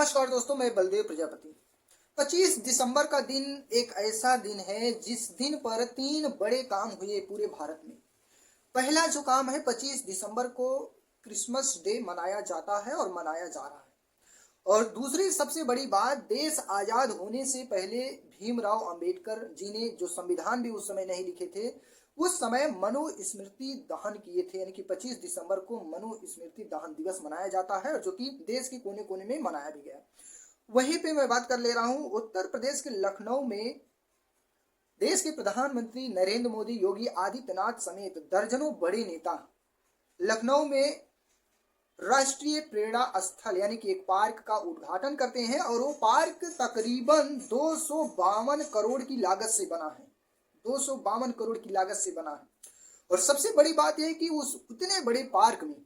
नमस्कार दोस्तों, मैं बलदेव प्रजापति। 25 दिसंबर का दिन एक ऐसा दिन है जिस दिन पर 3 बड़े काम हुए पूरे भारत में। पहला जो काम है, 25 दिसंबर को क्रिसमस डे मनाया जाता है और मनाया जा रहा है। और दूसरी सबसे बड़ी बात, देश आजाद होने से पहले भीमराव अंबेडकर जी ने जो संविधान भी उस समय नहीं लिखे थे, उस समय मनुस्मृति दहन किए थे। यानी कि 25 दिसंबर को मनुस्मृति दहन दिवस मनाया जाता है, जो कि देश के कोने कोने में मनाया भी गया। वहीं पे मैं बात कर ले रहा हूं उत्तर प्रदेश के लखनऊ में देश के प्रधानमंत्री नरेंद्र मोदी, योगी आदित्यनाथ समेत दर्जनों बड़े नेता लखनऊ में राष्ट्रीय प्रेरणा स्थल यानी कि एक पार्क का उद्घाटन करते हैं। और वो पार्क तकरीबन 252 करोड़ की लागत से बना है। 252 करोड़ की लागत से बना है। और सबसे बड़ी बात यह है कि उस उतने बड़े पार्क में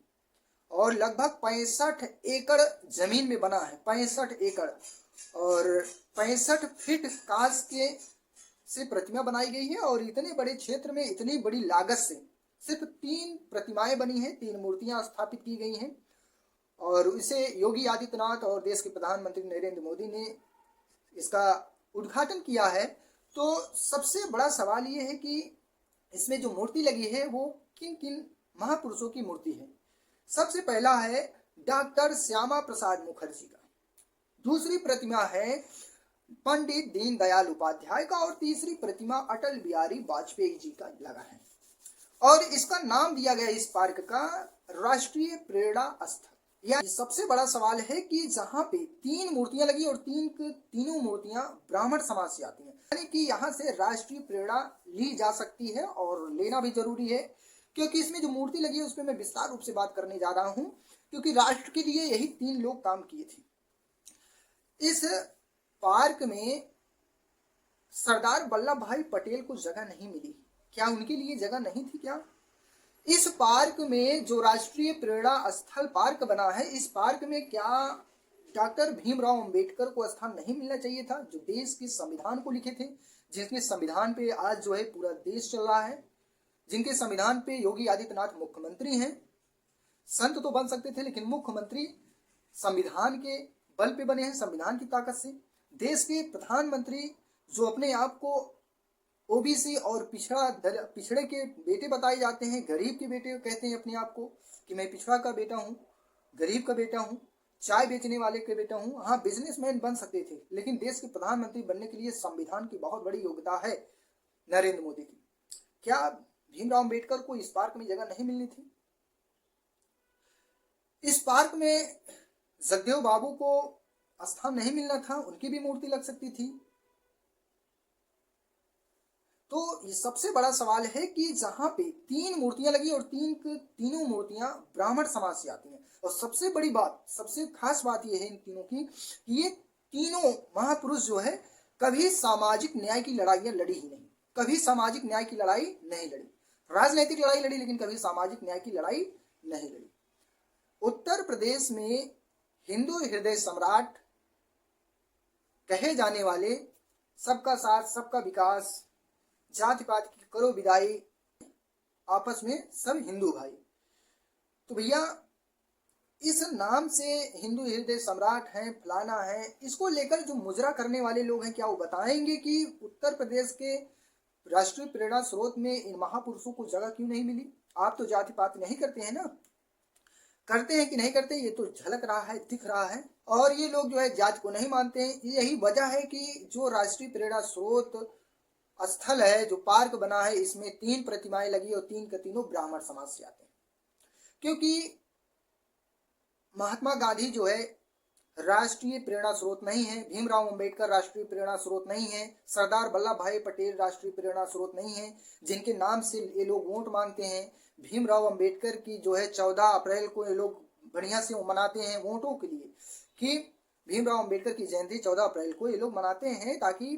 और लगभग 65 एकड़ जमीन में बना है। 65 एकड़ और 65 फीट कांच के से प्रतिमा बनाई गई है। और इतने बड़े क्षेत्र में इतनी बड़ी लागत से सिर्फ 3 प्रतिमाएं बनी हैं, 3 मूर्तियां स्थापित की गई हैं। और इसे योगी आदित्यनाथ और देश के प्रधानमंत्री नरेंद्र मोदी ने इसका उद्घाटन किया है। तो सबसे बड़ा सवाल ये है कि इसमें जो मूर्ति लगी है वो किन किन महापुरुषों की मूर्ति है। सबसे पहला है डॉक्टर श्यामा प्रसाद मुखर्जी का, दूसरी प्रतिमा है पंडित दीनदयाल उपाध्याय का, और तीसरी प्रतिमा अटल बिहारी वाजपेयी जी का लगा है। और इसका नाम दिया गया इस पार्क का राष्ट्रीय प्रेरणा स्थल। यह सबसे बड़ा सवाल है कि जहां पे 3 मूर्तियां लगी और तीनों मूर्तियां ब्राह्मण समाज से आती हैं, यानी कि यहाँ से राष्ट्रीय प्रेरणा ली जा सकती है और लेना भी जरूरी है। क्योंकि इसमें जो मूर्ति लगी है उस पर मैं विस्तार रूप से बात करने जा रहा हूं, क्योंकि राष्ट्र के लिए यही 3 लोग काम किए थे। इस पार्क में सरदार वल्लभ भाई पटेल को जगह नहीं मिली। क्या उनके लिए जगह नहीं थी क्या? इस पार्क में जो राष्ट्रीय प्रेरणा स्थल पार्क बना है, इस पार्क में क्या डॉक्टर भीमराव अंबेडकर को स्थान नहीं मिलना चाहिए था, जो देश के संविधान को लिखे थे, जिसके संविधान पे आज जो है पूरा देश चल रहा है, जिनके संविधान पे योगी आदित्यनाथ मुख्यमंत्री हैं। संत तो बन सकते थे, लेकिन मुख्यमंत्री संविधान के बल पे बने हैं, संविधान की ताकत से। देश के प्रधानमंत्री जो अपने आप को ओबीसी और पिछड़े के बेटे बताए जाते हैं, गरीब के बेटे कहते हैं अपने आप को कि मैं पिछड़ा का बेटा हूँ, गरीब का बेटा हूँ, चाय बेचने वाले के बेटा हूँ। हाँ, बिजनेसमैन बन सकते थे, लेकिन देश के प्रधानमंत्री बनने के लिए संविधान की बहुत बड़ी योग्यता है नरेंद्र मोदी की। क्या भीमराव अंबेडकर को इस पार्क में जगह नहीं मिलनी थी? इस पार्क में जगदेव बाबू को स्थान नहीं मिलना था, उनकी भी मूर्ति लग सकती थी। तो ये सबसे बड़ा सवाल है कि जहां पे 3 मूर्तियां लगी और तीनों मूर्तियां ब्राह्मण समाज से आती हैं। और सबसे बड़ी बात, सबसे खास बात यह है इन तीनों की कि ये तीनों महापुरुष जो है कभी सामाजिक न्याय की लड़ाइयां लड़ी ही नहीं, कभी सामाजिक न्याय की लड़ाई नहीं लड़ी। राजनीतिक लड़ाई लड़ी, लेकिन कभी सामाजिक न्याय की लड़ाई नहीं लड़ी। उत्तर प्रदेश में हिंदू हृदय सम्राट कहे जाने वाले सबका साथ सबका विकास, जाति पात की करो विदाई, आपस में सब हिंदू भाई। तो भैया, इस नाम से हिंदू हृदय सम्राट है, फलाना है, इसको लेकर जो मुजरा करने वाले लोग हैं, क्या वो बताएंगे कि उत्तर प्रदेश के राष्ट्रीय प्रेरणा स्रोत में इन महापुरुषों को जगह क्यों नहीं मिली? आप तो जाति पात नहीं करते हैं ना, करते हैं कि नहीं करते ये तो झलक रहा है, दिख रहा है। और ये लोग जो है जाति को नहीं मानते हैं। यही वजह है कि जो राष्ट्रीय प्रेरणा स्रोत स्थल है, जो पार्क बना है, इसमें 3 प्रतिमाएं लगी और 3 के तीनों ब्राह्मण समाज से आते हैं। क्योंकि महात्मा गांधी जो है राष्ट्रीय प्रेरणा स्रोत नहीं है, भीमराव अंबेडकर राष्ट्रीय प्रेरणा स्रोत नहीं है, सरदार वल्लभ भाई पटेल राष्ट्रीय प्रेरणा स्रोत नहीं है, जिनके नाम से ये लोग वोट मांगते हैं। भीमराव अंबेडकर की जो है 14 अप्रैल को ये लोग बढ़िया से मनाते हैं वोटों के लिए, कि भीमराव अंबेडकर की जयंती 14 अप्रैल को ये लोग मनाते हैं ताकि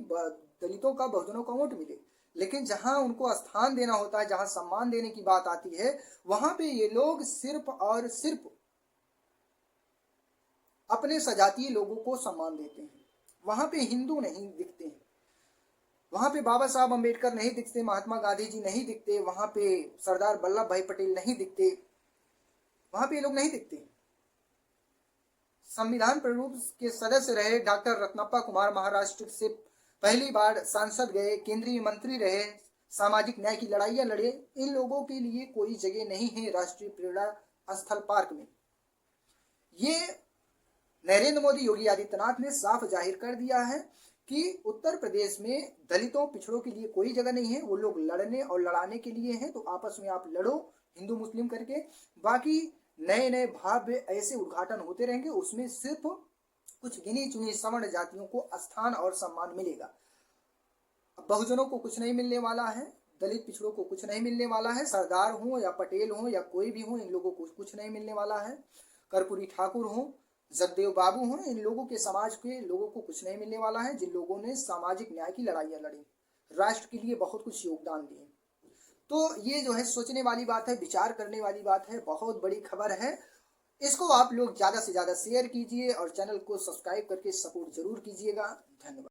दलितों का, बहुजनों का वोट मिले। लेकिन जहां उनको स्थान देना होता है, जहां सम्मान देने की बात आती है, वहां पे ये लोग सिर्फ और सिर्फ अपने सजातीय लोगों को सम्मान देते हैं। वहां पे हिंदू नहीं दिखते हैं, वहां पे बाबा साहब अम्बेडकर नहीं दिखते, महात्मा गांधी जी नहीं दिखते, वहां पे सरदार वल्लभ भाई पटेल नहीं दिखते, वहां पे ये लोग नहीं दिखते। संविधान प्रारूप के सदस्य रहे। डॉक्टर रत्नप्पा कुमार महाराष्ट्र से पहली बार सांसद गए, केंद्रीय मंत्री रहे, सामाजिक न्याय की लड़ाइयां लड़े। इन लोगों के लिए कोई जगह नहीं है राष्ट्रीय प्रेरणा स्थल पार्क में। ये नरेंद्र मोदी, योगी आदित्यनाथ ने साफ जाहिर कर दिया है कि उत्तर प्रदेश में दलितों, पिछड़ों के लिए कोई जगह नहीं है। वो लोग लड़ने और लड़ाने के लिए हैं, तो आपस में आप लड़ो हिंदू मुस्लिम करके। बाकी नए नए भाव्य ऐसे उद्घाटन होते रहेंगे, उसमें सिर्फ कुछ गिनी चुनी सवर्ण जातियों को स्थान और सम्मान मिलेगा। बहुजनों को कुछ नहीं मिलने वाला है, दलित पिछड़ों को कुछ नहीं मिलने वाला है, सरदार हो या पटेल हो या कोई भी हो, इन लोगों को कुछ नहीं मिलने वाला है। कर्पूरी ठाकुर हो, जगदेव बाबू हो, इन लोगों के समाज के लोगों को कुछ नहीं मिलने वाला है, जिन लोगों ने सामाजिक न्याय की लड़ाइयां लड़ी, राष्ट्र के लिए बहुत कुछ योगदान दिए। तो ये जो है सोचने वाली बात है, विचार करने वाली बात है, बहुत बड़ी खबर है। इसको आप लोग ज़्यादा से ज़्यादा शेयर कीजिए और चैनल को सब्सक्राइब करके सपोर्ट जरूर कीजिएगा। धन्यवाद।